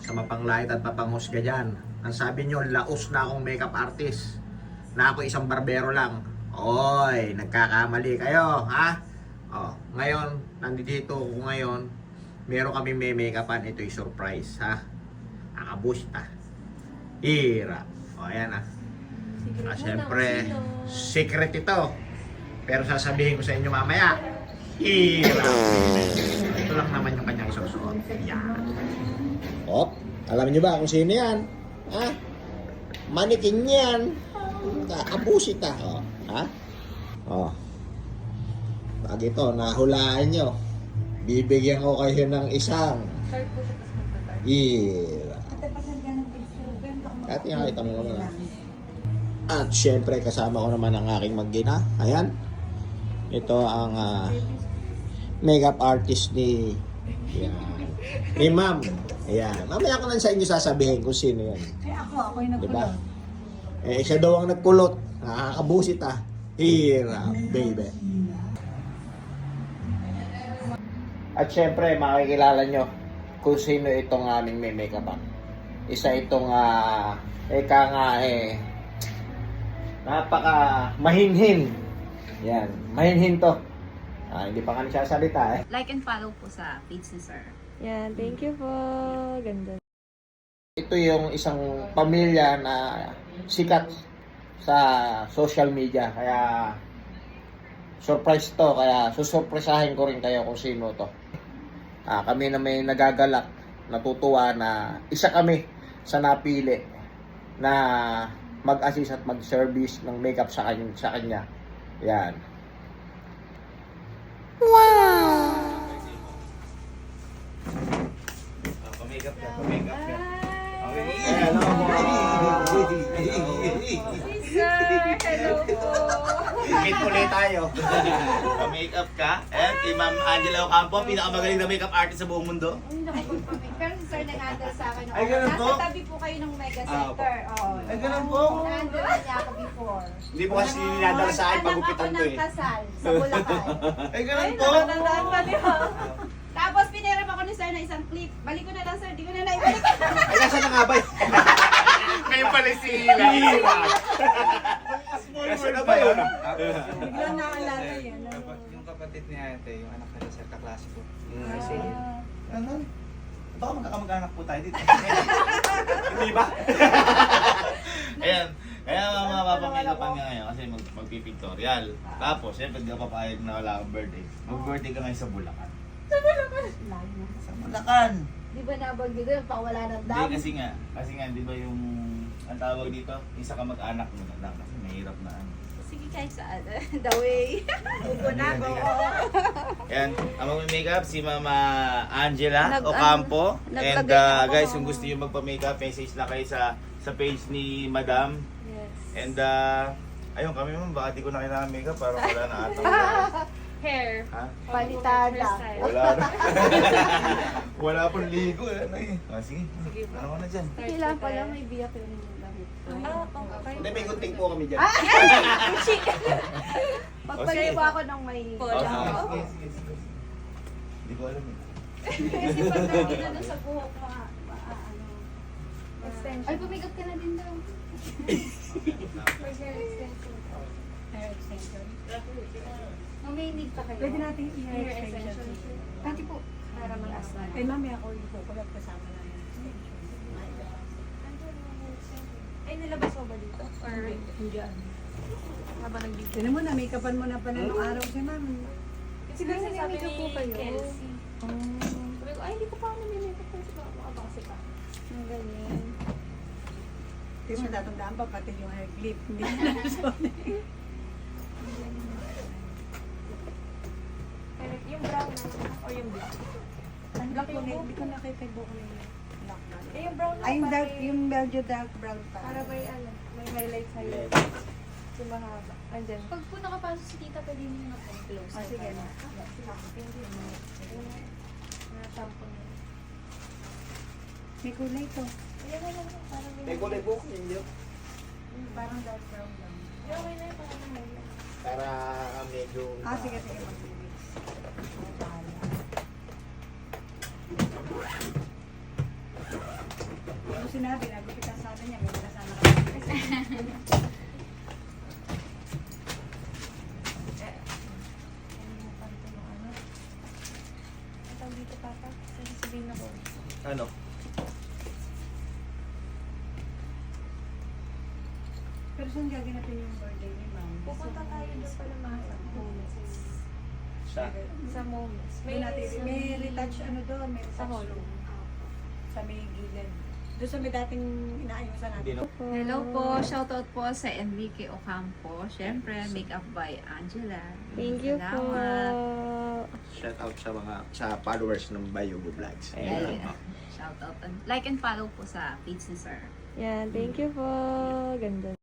sa mapanglait at mapanghusga dyan. Ang sabi nyo, laos na akong makeup artist. Na ako isang barbero lang. Oy, nagkakamali kayo, ha? Oh, ngayon, nandito ako ngayon. Meron kami may make-upan. Ito'y surprise, ha? Akabusta. Hira. O, ayan, ha? Siyempre, secret ito. Pero sasabihin ko sa inyo mamaya. Hira. Ito lang naman yung kanyang susuot. Yan. Oh, alam niyo ba kung sino yan? Ha? Manikin yan. Abusita. Oh, ha? Oh. Pag ito, nahulaan nyo. Bibigyan ko kayo ng isang hira. At nakita mo naman. At syempre kasama ko naman ang aking mag-ina. Ayan. Ito ang makeup artist ni ni Ma'am. Ayan. Mamaya ko lang sa inyo sasabihin kung sino yan. Ako yung nagkulot. Diba? Siya daw ang nagkulot. Nakakabusit Hira, baby. At syempre, makikilala nyo kung sino itong aming may makeup up. Isa itong napaka mahinhin. Yan, mahinhin to. Hindi pa nga nagsasalita Like and follow po sa page ni Sir. Yan, thank you po. Ganda. Ito yung isang pamilya na sikat sa social media. Kaya surprise to. Kaya susurpresahin ko rin kayo kung sino to. Kami na may nagagalak, natutuwa na isa kami sa napili na mag-assist at mag-service ng makeup sa kanya. Yan. Wow! Pamikap ka, pamikap ka. Hello Sir, hello po. Meet ulit tayo. Pamikap ka. Ayan, kay Ma'am Angela Ocampo, pinakamagaling na makeup artist sa buong mundo. Hindi nakapagpamake. Pero si Sir nag-handle sa akin. Ay, ganun po? Nasa tabi po kayo ng Mega Center. Ay, ganun po? Na-handle niya ako before. Hindi po kasi ninadala sa akin pagupitan to Anak ako eh. ng kasal sa Bulacan. Ay, ganun po? Nakatandaan pa niyo. Tapos piniram ako ni Sir na isang clip. Balik ko na lang Sir, di ko na naibalik. Ay, nasa na nga ba? Ngayon pala si Hila. Nasa na ba yun? Biglang naalala yan. Yung kapatid ni ate, yung anak nila sa kaklase ko. Ano? Baka magkakamag-anak po tayo dito. Hindi ba? Ayan. Kaya mga mapapamikapan nga ngayon kasi magpipictorial. Tapos, syempre, hindi ako papayag na wala akong birthday. Mag-birthday ka ngayon sa Bulacan. Sa Bulacan! Di ba nabanggit doon, pawala ng Hindi, dam? kasi nga, di ba yung, ang tawag dito, isa ka mag-anak mo na lang kasi mahirap na ano. Sige kahit saan. The way. Upo na ako. Ayan, ang mag-makeup si Mama Angela Nag- Ocampo. And naglagay na ako. guys, kung gusto nyo magpa-makeup, message lang kayo sa page ni Madam. Yes. And ayun kami ma'am, baka di ko na kailangan makeup para wala na ata. Hair. Ha? Palitada. Hairstyle. Wala na. Wala pang ligo. Ano eh. Sige, ano ko na dyan. Kailangan pala may biyak yun yung damit. Okay. Hindi, may gunting po kami dyan. Pagpalay mo ako ng may... Sige. Hindi ko alam eh. Kasi pag nakita na sa buhok, ano... Extension. Ay, pumikap ka na din daw. For hair extension. Hair extension. May need pa kayo. Pwede natin hair i-hair extension. extension. Pati po, para mag-as na. Kay mami ako yung kukulat kasama na yun. Ay, nilabas mo ba dito? Or Hindi ano. habang nag-video? Tinan mo na, make-upan mo na pa na nung araw si mami. Kasi Hindi, kasi sabi nag-makeup ni po kayo. Kelsey. Sabi ko, ay, hindi ko pa ako nag-makeup kasi baka kasi pa. Ang galing. Hindi mo tatandaan pa pati yung hair clip. Hindi na nasuot. Yung brown na, o yung black. Ang black yung hindi ko nakita yung buhok na yung black na. Eh, yung brown na Ay, yung dark, pati- yung medyo dark brown pa. Para may ano, may highlights highlight. Yung mahaba. Andyan. Pag po nakapasok si tita, pwede niyo na close. Ah, sige na. Tampon na. May kulay to. Ayan na lang. Parang May kulay po kami yun. Parang dark brown lang. Yung okay na yun, parang may highlight. Para medyo... Ah, sige, sige. Mag-ibig. sinabi, nagupitan sa atin niya, may kasama kami. Kalimutan ko yung ano. Ang tawag dito, Papa? Sasabihin ako. Ano? Pero saan gaganapin yung birthday ni Ma'am? Pupunta tayo doon pala mga sa Moments. Siya. Sa Moments. May, may retouch ano doon, may Sa retouch hall. room. Sa may gilid. Doon sa may dating inaayusan natin. Hindi, no? Hello po, shoutout po sa Enrique Ocampo. Siyempre, makeup by Angela. Thank you po. Salamat. Shout out sa mga followers ng Bayugo Vlogs. Ayan. Shoutout. Like and follow po sa page ni Sir. Yan, thank you po. Ganda.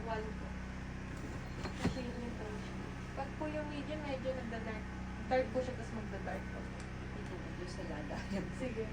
Walo po. Kasi yun yung tone siya. Pag po yung medium, medyo nagda-dark. Dark po siya, tapos magda-dark po. Ito po sa lada. Sige.